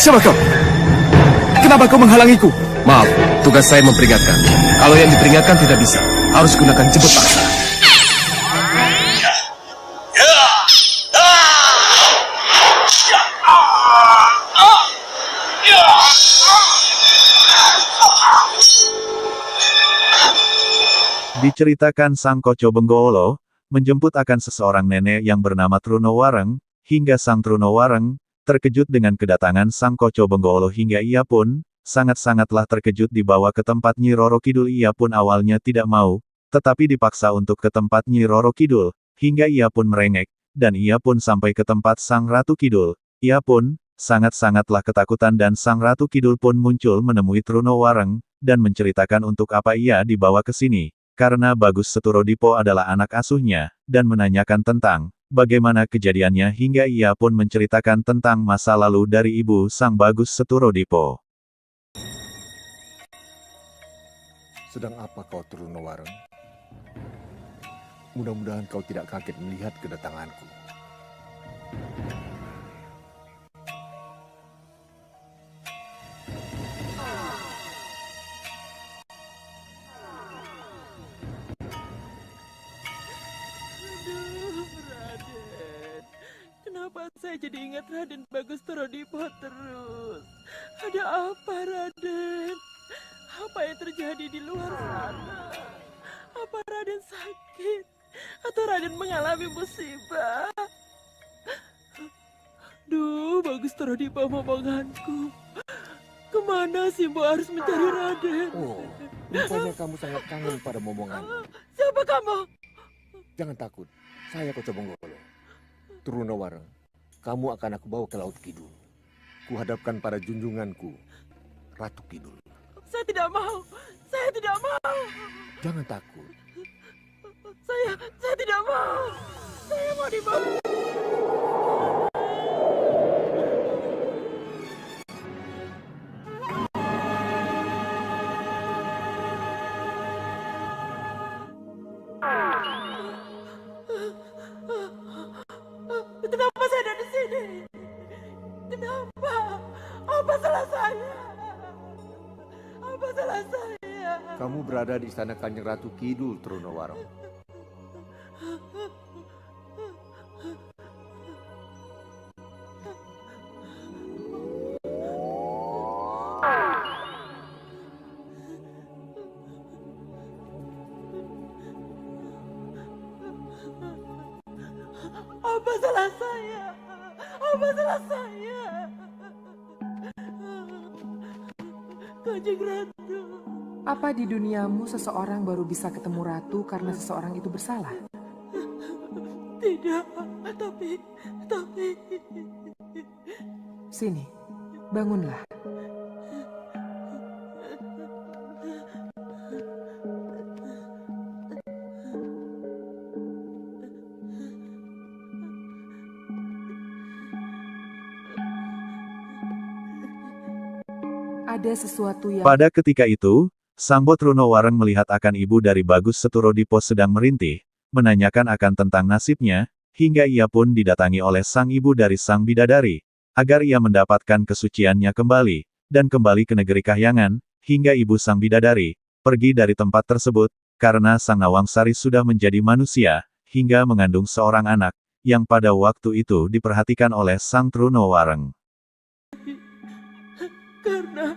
Siapa kau? Kenapa kau menghalangiku? Maaf, tugas saya memperingatkan. Kalau yang diperingatkan tidak bisa, harus gunakan jemput paksa. Diceritakan Sang Koco Benggolo, menjemput akan seseorang nenek yang bernama Trunowareng, hingga Sang Trunowareng, terkejut dengan kedatangan Sang Koco Benggolo hingga ia pun, sangat-sangatlah terkejut dibawa ke tempat Nyi Roro Kidul. Ia pun awalnya tidak mau, tetapi dipaksa untuk ke tempat Nyi Roro Kidul, hingga ia pun merengek, dan ia pun sampai ke tempat Sang Ratu Kidul. Ia pun, sangat-sangatlah ketakutan dan Sang Ratu Kidul pun muncul menemui Trunowareng, dan menceritakan untuk apa ia dibawa ke sini. Karena Bagus Seturodipo adalah anak asuhnya, dan menanyakan tentang bagaimana kejadiannya hingga ia pun menceritakan tentang masa lalu dari ibu Sang Bagus Seturodipo. Sedang apa kau Trunowareng? Mudah-mudahan kau tidak kaget melihat kedatanganku. Kenapa saya jadi ingat Raden Bagus Seturodipo terus? Ada apa, Raden? Apa yang terjadi di luar sana? Apa Raden sakit? Atau Raden mengalami musibah? Duh, Bagus Seturodipo momonganku. Kemana Simbo harus mencari Raden? Oh, rupanya kamu sangat kangen pada momongan. Siapa kamu? Jangan takut, saya Koco Benggolo. Trunowareng, kamu akan aku bawa ke Laut Kidul. Kuhadapkan pada junjunganku, Ratu Kidul. Saya tidak mau. Saya tidak mau. Jangan takut. Saya tidak mau. Saya mau dibawa. Kenapa saya ada di sini? Kenapa? Apa salah saya? Apa salah saya? Kamu berada di istana Kanjeng Ratu Kidul, Trunowareng. Apa salah saya? Apa salah saya? Kanjeng Ratu. Apa di duniamu seseorang baru bisa ketemu ratu karena seseorang itu bersalah? Tidak, tapi... Sini, bangunlah. Ada sesuatu yang... Pada ketika itu, Sambo Trunowareng melihat akan ibu dari Bagus Seturodipo sedang merintih, menanyakan akan tentang nasibnya, hingga ia pun didatangi oleh sang ibu dari sang bidadari, agar ia mendapatkan kesuciannya kembali, dan kembali ke negeri kahyangan, hingga ibu sang bidadari, pergi dari tempat tersebut, karena sang Nawangsari sudah menjadi manusia, hingga mengandung seorang anak, yang pada waktu itu diperhatikan oleh sang Trunowareng. Karena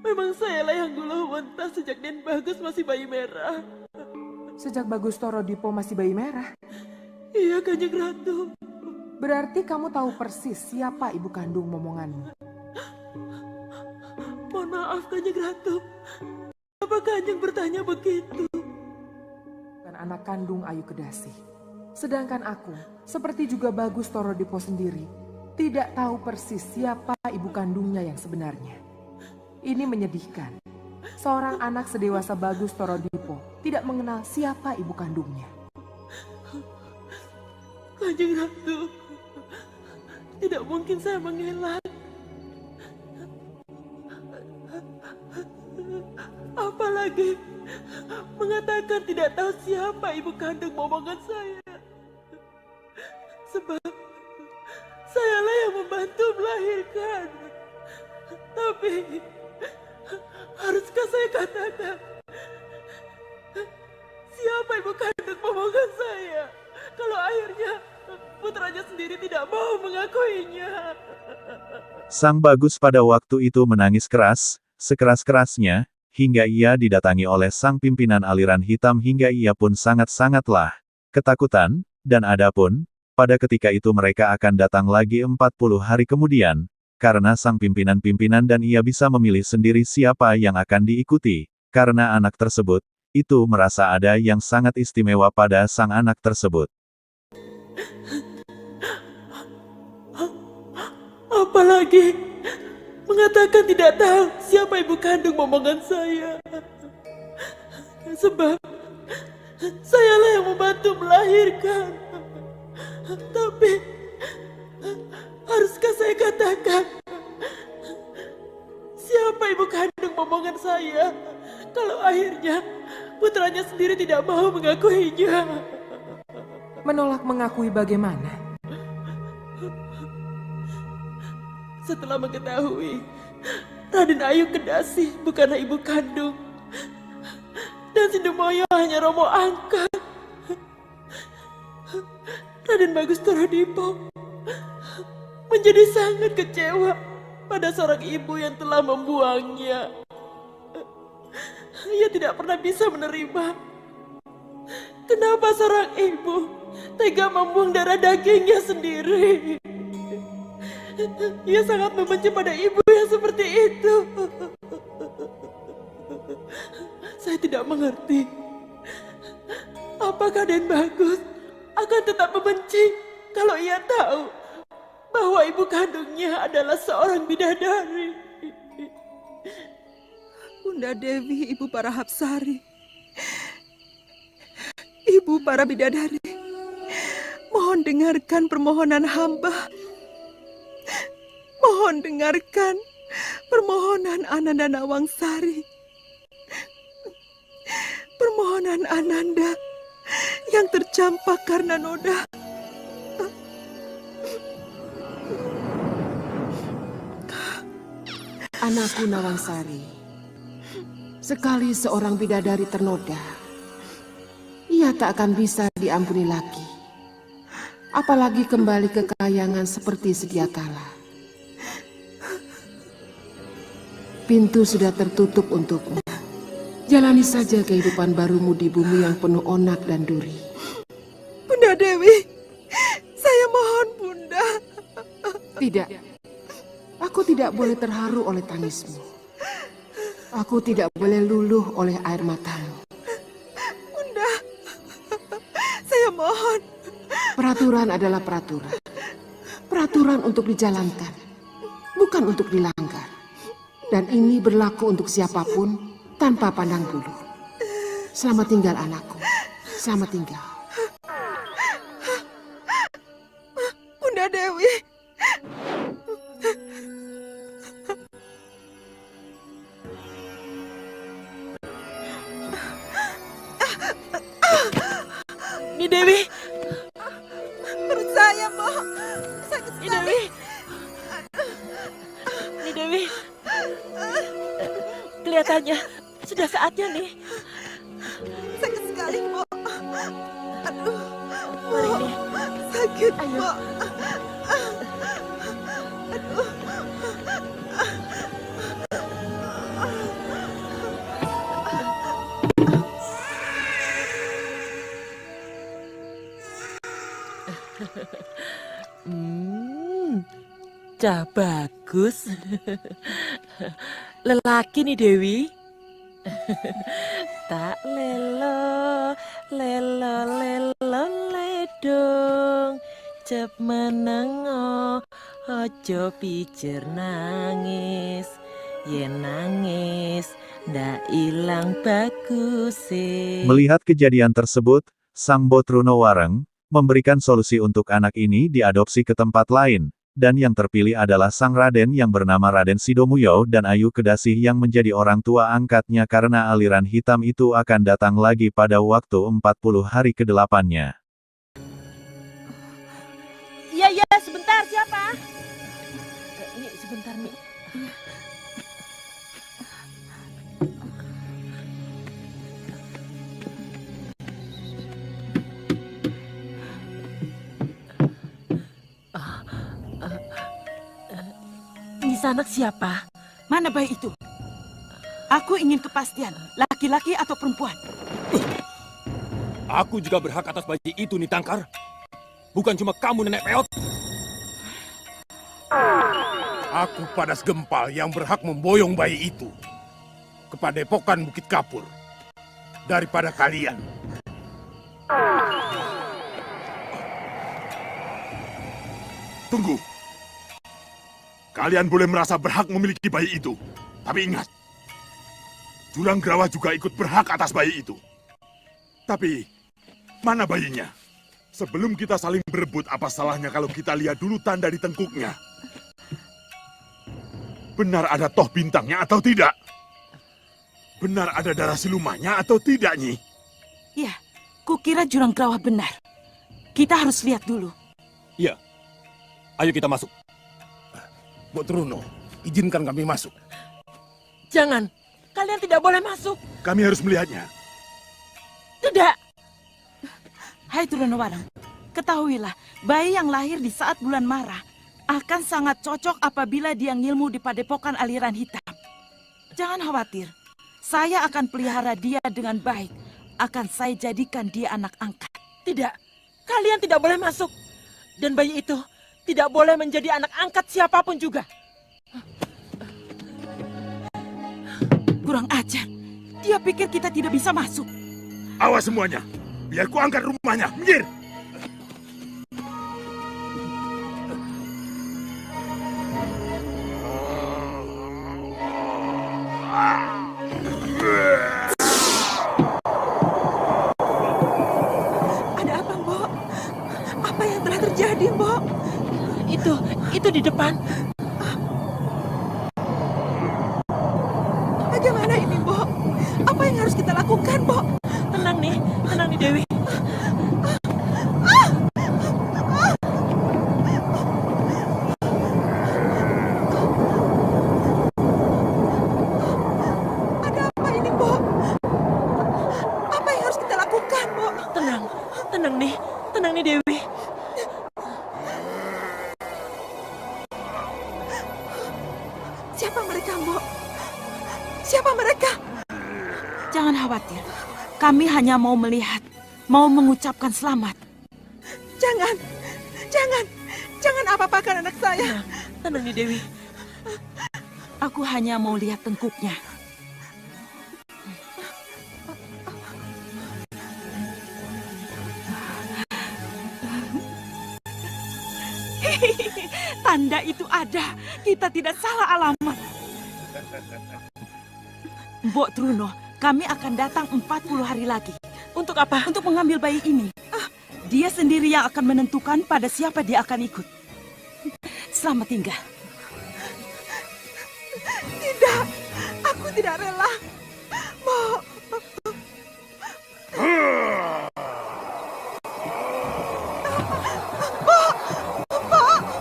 memang sayalah yang dulu mentas sejak Den Bagus masih bayi merah. Sejak Bagus Seturodipo masih bayi merah? Iya, Kanjeng Ratu. Berarti kamu tahu persis siapa ibu kandung momonganmu? Mohon maaf, Kanjeng Ratu. Apa Kanjeng bertanya begitu? Bukan anak kandung Ayu Kedasi. Sedangkan aku, seperti juga Bagus Seturodipo sendiri, tidak tahu persis siapa ibu kandungnya yang sebenarnya. Ini menyedihkan. Seorang anak sedewasa Bagus Seturodipo tidak mengenal siapa ibu kandungnya. Kanjeng Ratu, tidak mungkin saya mengelak. Apalagi mengatakan tidak tahu siapa ibu kandung momongan saya. Sebab sayalah yang membantu melahirkan. Tapi haruskah saya katakan siapa ibu kandung momongan saya kalau akhirnya putranya sendiri tidak mau mengakuinya? Sang Bagus pada waktu itu menangis keras, sekeras-kerasnya, hingga ia didatangi oleh sang pimpinan aliran hitam hingga ia pun sangat-sangatlah ketakutan, dan adapun, pada ketika itu mereka akan datang lagi 40 hari kemudian, karena sang pimpinan-pimpinan dan ia bisa memilih sendiri siapa yang akan diikuti, karena anak tersebut, itu merasa ada yang sangat istimewa pada sang anak tersebut. Apalagi mengatakan tidak tahu siapa ibu kandung momongan saya. Sebab sayalah yang membantu melahirkan. Tapi haruskah saya katakan siapa ibu kandung momongan saya kalau akhirnya putranya sendiri tidak mau mengakuinya? Menolak mengakui bagaimana? Setelah mengetahui Raden Ayu Kedasi bukanlah ibu kandung dan Sindumoyo hanya romo angkat, Raden Bagus Torodipo menjadi sangat kecewa pada seorang ibu yang telah membuangnya. Ia tidak pernah bisa menerima kenapa seorang ibu tega membuang darah dagingnya sendiri. Ia sangat membenci pada ibu yang seperti itu. Saya tidak mengerti apakah Raden Bagus akan tetap membenci kalau ia tahu bahwa ibu kandungnya adalah seorang bidadari. Bunda Dewi, ibu para Hapsari, ibu para bidadari, mohon dengarkan permohonan hamba. Mohon dengarkan permohonan Ananda Nawangsari. Permohonan Ananda yang tercampak karena noda. Anakku Nawangsari, sekali seorang bidadari ternoda, ia tak akan bisa diampuni lagi. Apalagi kembali ke kayangan seperti sedia kala. Pintu sudah tertutup untukmu. Jalani saja kehidupan barumu di bumi yang penuh onak dan duri. Bunda Dewi, saya mohon Bunda. Tidak, aku tidak boleh terharu oleh tangismu. Aku tidak boleh luluh oleh air matamu. Bunda, saya mohon. Peraturan adalah peraturan. Peraturan untuk dijalankan, bukan untuk dilanggar. Dan ini berlaku untuk siapapun tanpa pandang bulu. Selamat tinggal anakku. Selamat tinggal. Bunda Dewi. Nyi Dewi, Perut saya, Mbak. Sakit Nyi sekali. Dewi, Nyi Dewi. Kelihatannya sudah saatnya nih. Sakit sekali, Mbak. Aduh. Mari Mbak. nih. Sakit, Ayo. Mbak. Aduh. Cah bagus. Lelaki nih Dewi. Tak lelo, lelo, lelo, ledong. Cep menengo, ojo pijer nangis. Yen nangis, ndak ilang bagus. Melihat kejadian tersebut, Sang Botrunowareng memberikan solusi untuk anak ini diadopsi ke tempat lain. Dan yang terpilih adalah sang Raden yang bernama Raden Sidomuyo dan Ayu Kedasih yang menjadi orang tua angkatnya karena aliran hitam itu akan datang lagi pada waktu 40 hari ke-8-nya. Iya, sebentar siapa? Nih, sebentar nih. Anissa anak siapa? Mana bayi itu? Aku ingin kepastian, laki-laki atau perempuan. Aku juga berhak atas bayi itu, Nitangkar. Bukan cuma kamu, Nenek Peot. Aku Padas Gempal yang berhak memboyong bayi itu ke Padepokan Bukit Kapur daripada kalian. Tunggu. Kalian boleh merasa berhak memiliki bayi itu. Tapi ingat, Jurang Grawa juga ikut berhak atas bayi itu. Tapi, mana bayinya? Sebelum kita saling berebut, apa salahnya kalau kita lihat dulu tanda di tengkuknya? Benar ada toh bintangnya atau tidak? Benar ada darah silumannya atau tidak, Nyi? Ya, kukira Jurang Grawa benar. Kita harus lihat dulu. Iya. Ayo kita masuk. Mbok Truno, izinkan kami masuk. Jangan, kalian tidak boleh masuk. Kami harus melihatnya. Tidak. Hai Trunowareng, ketahuilah, bayi yang lahir di saat bulan Mara akan sangat cocok apabila dia ngilmu di Padepokan Aliran Hitam. Jangan khawatir, saya akan pelihara dia dengan baik. Akan saya jadikan dia anak angkat. Tidak, kalian tidak boleh masuk. Dan bayi itu tidak boleh menjadi anak angkat siapapun juga. Kurang ajar, dia pikir kita tidak bisa masuk. Awas semuanya. Biar ku angkat rumahnya. Minggir! Ada apa, Mbok? Apa yang telah terjadi, Mbok? Itu di depan. Bagaimana ini, Mbok? Apa yang harus kita lakukan, Mbok? Tenang nih Dewi. Ada apa ini, Mbok? Apa yang harus kita lakukan, Mbok? Tenang nih Dewi. Siapa mereka, Mbok? Siapa mereka? Jangan khawatir, kami hanya mau melihat, mau mengucapkan selamat. Jangan apa-apakan anak saya. Tenang nih Dewi. Aku hanya mau lihat tengkuknya. Tanda itu ada, kita tidak salah alamat. Mbok Truno, kami akan datang 40 hari lagi. Untuk apa? Untuk mengambil bayi ini. Dia sendiri yang akan menentukan pada siapa dia akan ikut. Selamat tinggal. Tidak, aku tidak rela. Mbok.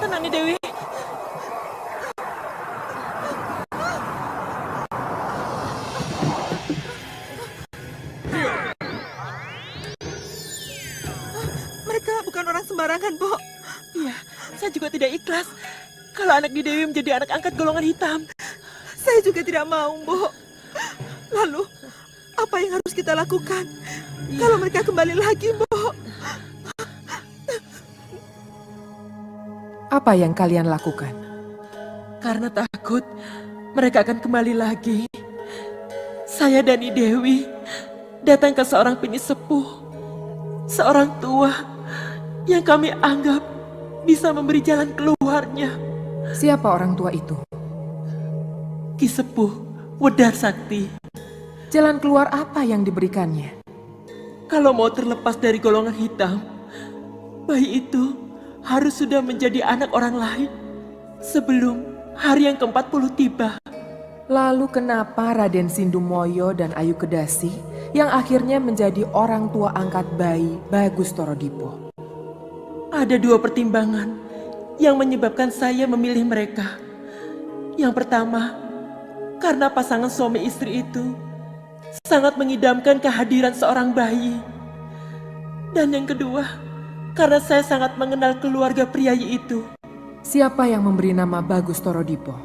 Tenang nih Dewi. Mereka bukan orang sembarangan, Mbok. Iya, saya juga tidak ikhlas kalau anak di Dewi menjadi anak angkat golongan hitam. Saya juga tidak mau, Mbok. Lalu, apa yang harus kita lakukan kalau mereka kembali lagi, Mbok? Apa yang kalian lakukan? Karena takut mereka akan kembali lagi. Saya dan I Dewi datang ke seorang penyesepuh, seorang tua yang kami anggap bisa memberi jalan keluarnya. Siapa orang tua itu? Ki Sepuh Wedar Sakti. Jalan keluar apa yang diberikannya? Kalau mau terlepas dari golongan hitam, bayi itu harus sudah menjadi anak orang lain sebelum hari yang ke-40 tiba. Lalu kenapa Raden Sindumoyo dan Ayu Kedasi yang akhirnya menjadi orang tua angkat bayi Bagus Torodipo? Ada dua pertimbangan yang menyebabkan saya memilih mereka. Yang pertama, karena pasangan suami istri itu sangat mengidamkan kehadiran seorang bayi. Dan yang kedua, karena saya sangat mengenal keluarga priayi itu. Siapa yang memberi nama Bagus Torodipo?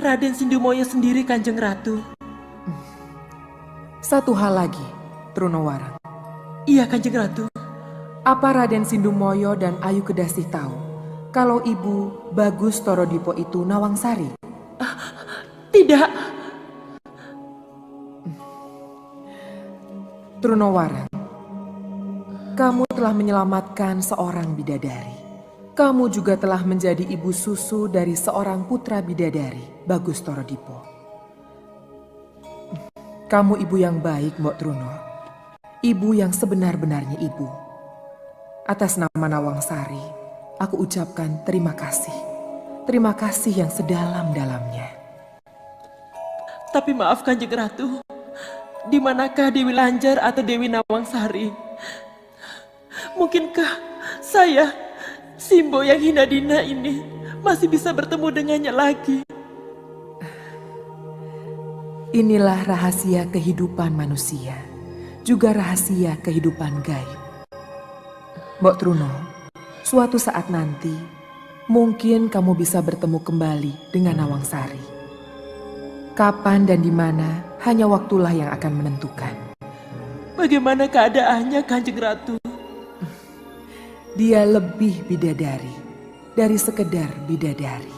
Raden Sindumoyo sendiri, Kanjeng Ratu. Satu hal lagi, Trunowarang. Iya, Kanjeng Ratu. Apa Raden Sindumoyo dan Ayu Kedasih tahu kalau Ibu Bagus Torodipo itu Nawangsari? Tidak. Trunowarang, kamu telah menyelamatkan seorang bidadari. Kamu juga telah menjadi ibu susu dari seorang putra bidadari, Bagus Torodipo. Kamu ibu yang baik, Mbok Truno. Ibu yang sebenar-benarnya ibu. Atas nama Nawangsari, aku ucapkan terima kasih. Terima kasih yang sedalam-dalamnya. Tapi maaf, Kanjeng Ratu. Di manakah Dewi Lanjar atau Dewi Nawangsari? Mungkinkah saya, Simbo yang hina dina ini, masih bisa bertemu dengannya lagi? Inilah rahasia kehidupan manusia, juga rahasia kehidupan gaib. Mbok Truno, suatu saat nanti, mungkin kamu bisa bertemu kembali dengan Nawangsari. Kapan dan di mana, hanya waktulah yang akan menentukan. Bagaimana keadaannya, Kanjeng Ratu? Dia lebih bidadari dari sekedar bidadari.